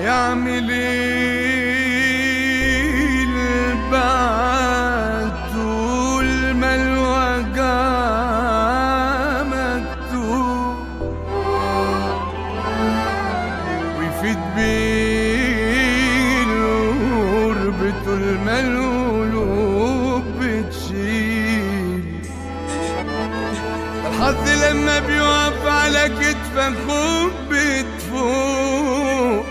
هيعمل ايه البعد طول ما الوجع مكتوب، ويفيد بيه القرب طول ما القلوب بتشيل. الحظ لما بيقف على كتف اخوك بتفوق،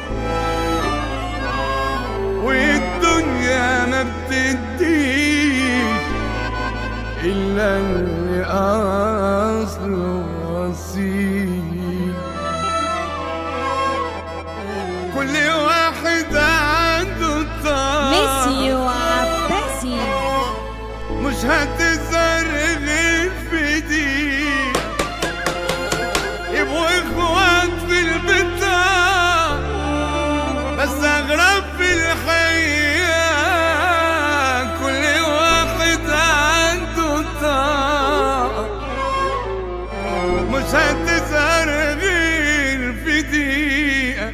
والدنيا ما بتديش إلا اللي أصله أصيل. كل واحد عنده طاقة ميسيو عباسي مش هتظهر غير في دي، يبقوا إخوات في البطاقة بس أغرب في الحياة. كل واحد عنده طاقة مش هتظهر غير في دقيقة،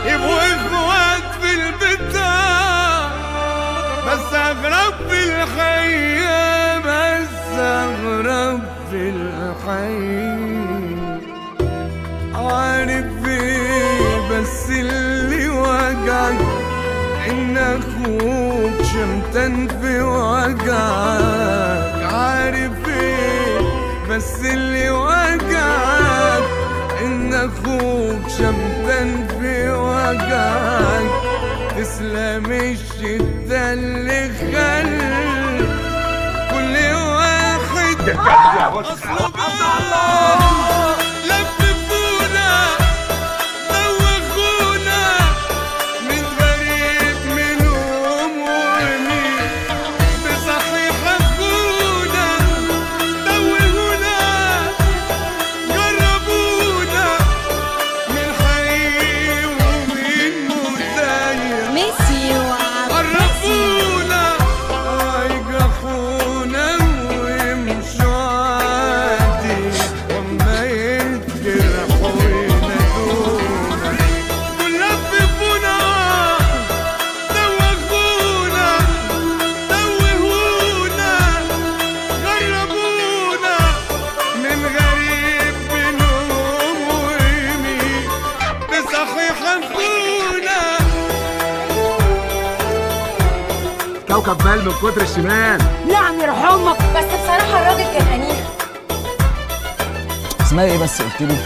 يبقوا إخوات في البطاقة بس أغرب في الحياة، بس أغرب في الحياة. عارف ايه بس اللي وجعك ان اخوك شمتان في وجعك. عارف ايه بس اللي وجعك ان اخوك شمتان في وجعك. تسلم الشدة اللي خل كل واحد اصله كوكب بال من كتر الشمال. نعم يرحمك، بس بصراحة الراجل كان أنيق. اسمها ايه بس قلت لي؟